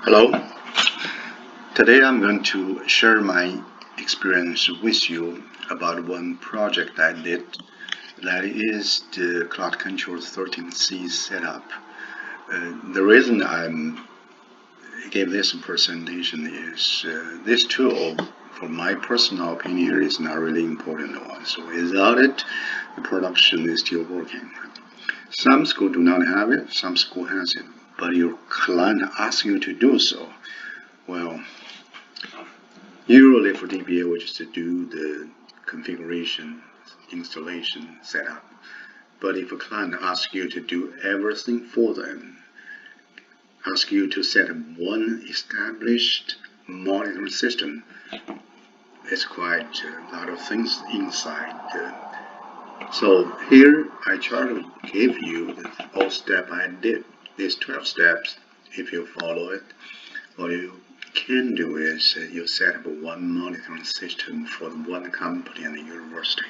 Hello, today I'm going to share my experience with you about one project I did, that is the Cloud Control 13C setup. The reason I gave this presentation is this tool, for my personal opinion, is not really important one. So without it, the production is still working. Some school do not have it, some school has it, but your client asks you to do so. Well, usually for DBA, we just do the configuration, installation, setup. But if a client asks you to do everything for them, ask you to set up one established monitoring system, it's quite a lot of things inside. So here I try to give you the whole step I did. These 12 steps, if you follow it, what you can do is you set up one monitoring system for one company and the university.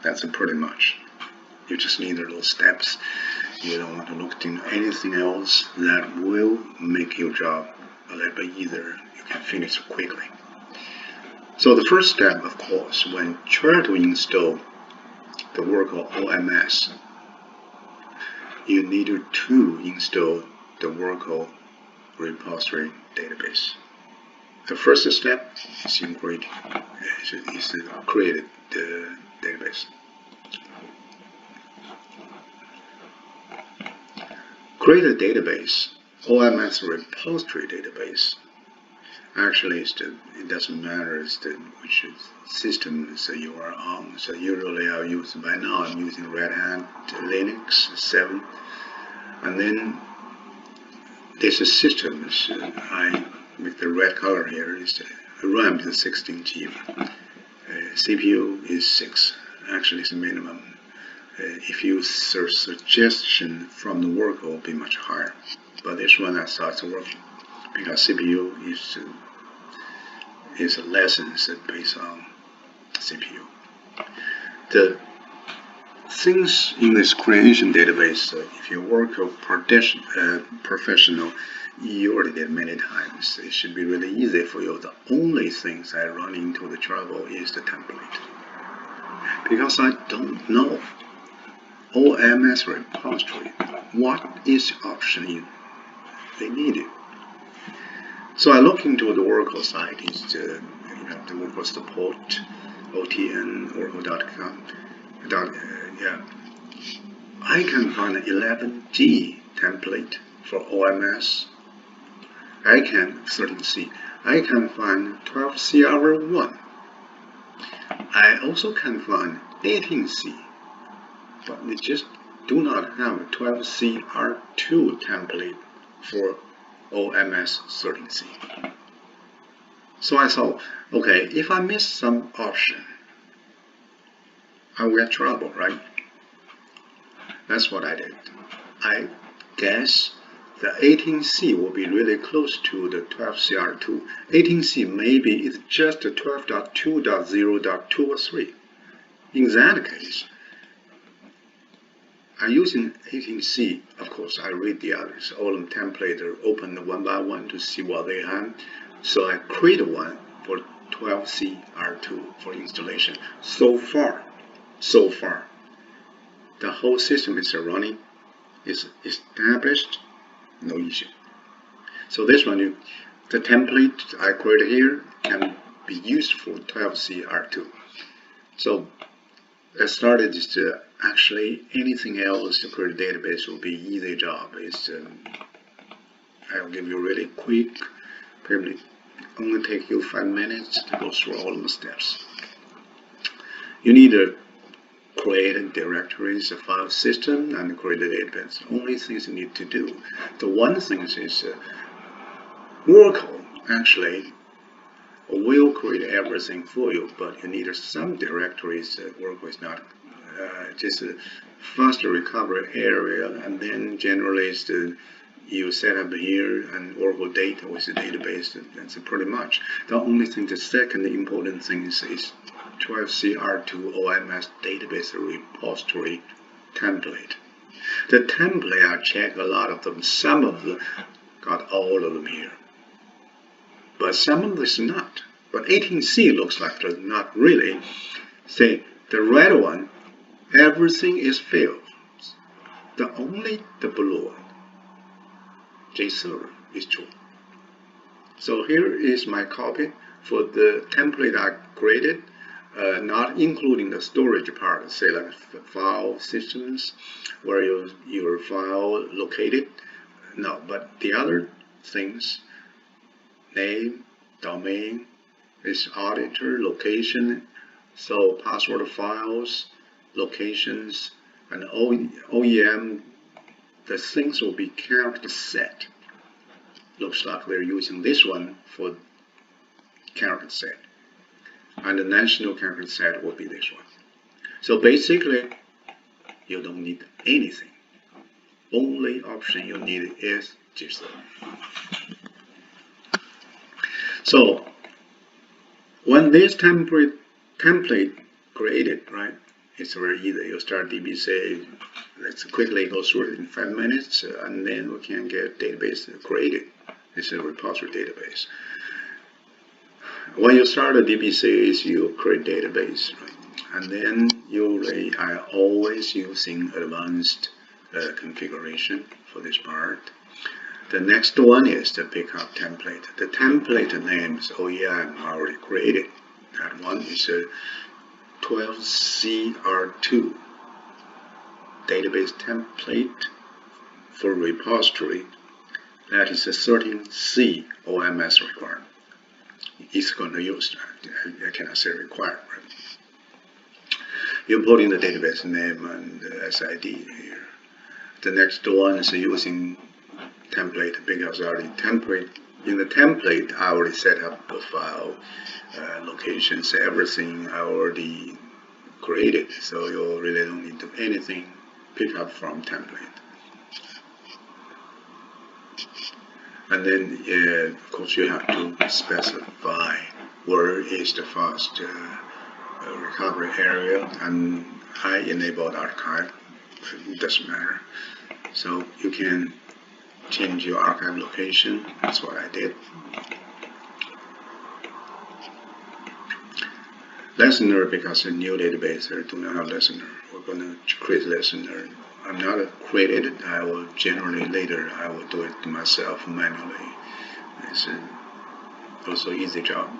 That's pretty much. You just need those steps. You don't want to look into anything else that will make your job a little bit easier. You can finish quickly. So the first step, of course, when trying to install the work of OMS, you need to install the work repository database. The first step is to create the database. Create a database, OMS repository database. Actually, it doesn't matter which system you are on. So usually by now I'm using Red Hat Linux 7, and then this system is with the red color here is RAM is 16 GB, CPU is 6. Actually, it's the minimum. If you search suggestion from the work, will be much higher. But this one that starts working because CPU is lessons based on CPU. The things in this creation database, if you work a professional, you already did many times. It should be really easy for you. The only things I run into the trouble is the template, because I don't know OMS repository. What is the option they needed? So I look into the Oracle site. It's the Oracle support, OTN, Oracle.com. I can find an 11G template for OMS. I can 13C. I can find 12CR1. I also can find 18C, but we just do not have a 12CR2 template for OMS 13C. So I thought, okay, if I miss some option, I will get trouble, right? That's what I did. I guess the 18C will be really close to the 12CR2. 18C maybe is just a 12.2.0.2 or 3. In that case, I'm using 18C. Of course, I read the others. All of them templates are open one by one to see what they have. So I create one for 12CR2 for installation. So far, the whole system is running, is established, no issue. So this one, the template I created here can be used for 12CR2. So I started actually anything else to create a database will be easy job. I'll give you really quick, probably only take you 5 minutes to go through all the steps. You need to create directories, a file system, and create a database. Only things you need to do. The one thing is Oracle actually will create everything for you, but you need some directories. Oracle is not just a faster recovery area, and then generally you set up here and Oracle data with the database. That's pretty much. The only thing, the second important thing is 12CR2 OMS database repository template. The template, I checked a lot of them. Some of them got all of them here. but some of this not. But 18C looks like not really. Say the red one, everything is filled. Only the blue one, J0, is true. So here is my copy for the template I created, not including the storage part, say like file systems, where your file located. No, but the other things, name, domain, is auditor, location, so password files, locations, and OEM, the things will be character set. Looks like they're using this one for character set. And the national character set will be this one. So basically, you don't need anything. Only option you need is JSON. So when this template created, right, it's very easy. You start DBC. Let's quickly go through it in 5 minutes, and then we can get database created. It's a repository database. When you start a DBC, you create database, right? And then I always using advanced configuration for this part. The next one is the pickup template. The template names OEM already created. That one is a 12CR2 database template for repository. That is a 13C OMS requirement. It's going to use, I cannot say required. Right? You put in the database name and the SID here. The next one is using template, because already template, in the template I already set up the file, locations, everything I already created, so you really don't need to do anything, pick up from template. And then, of course, you have to specify where is the first recovery area, and I enabled archive, it doesn't matter. So you can change your archive location, that's what I did. Listener, because a new database, I do not have listener. We're going to create listener. I'm not created. I will generally later. I will do it myself manually. It's also easy job.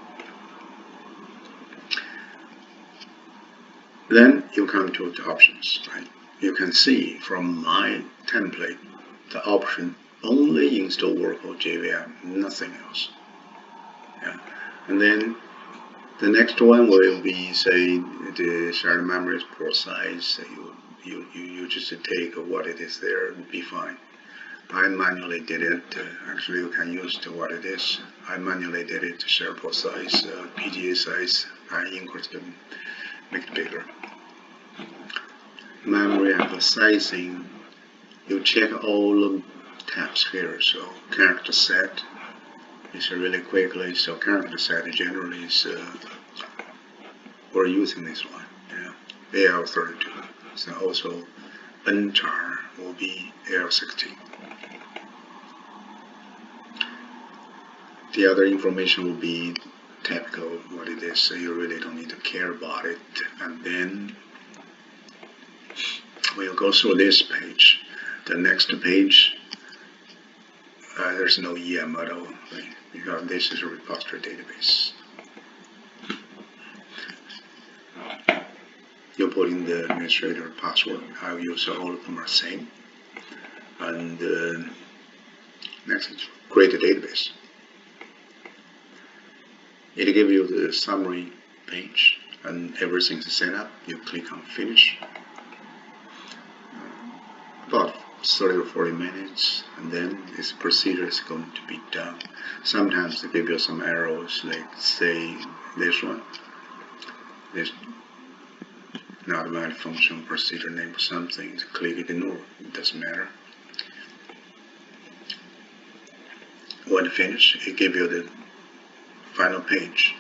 Then you come to the options, right? You can see from my template the option only install workload JVM, nothing else. Yeah, and then the next one will be, say, the shared memory port size. You just take what it is there and be fine. I manually did it. Actually, you can use what it is. I manually did it. Share port size, PGA size. I increased them, make it bigger. Memory and the sizing. You check all the tabs here. So character set. It's really quickly. So character set generally is we're using this one. Yeah, AL32. So also nchar will be AL16. The other information will be typical what it is, so you really don't need to care about it. And then we'll go through this page. The next page, there's no EM at all, right? Because this is a repository database. You put in the administrator password. I'll use all of them are same. And next, create a database. It'll give you the summary page and everything's set up. You click on finish. About 30 or 40 minutes, and then this procedure is going to be done. Sometimes they give you some errors, like say this one. This not valid function procedure name or something. Click it ignore. It doesn't matter. When finished, it gives you the final page.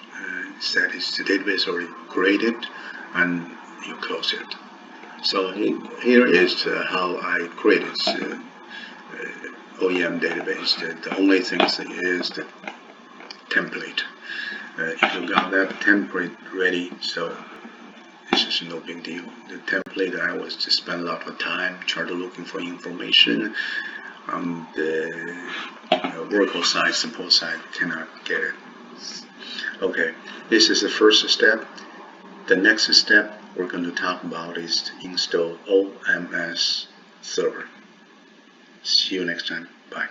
That is the database already created, and you close it. So here is how I created OEM database. The only thing is the template. If you got that template ready, so this is no big deal. The template, I was just spend a lot of time trying to looking for information on the Oracle side, support side, cannot get it. Okay, this is the first step. The next step we're going to talk about is to install OMS server. See you next time. Bye.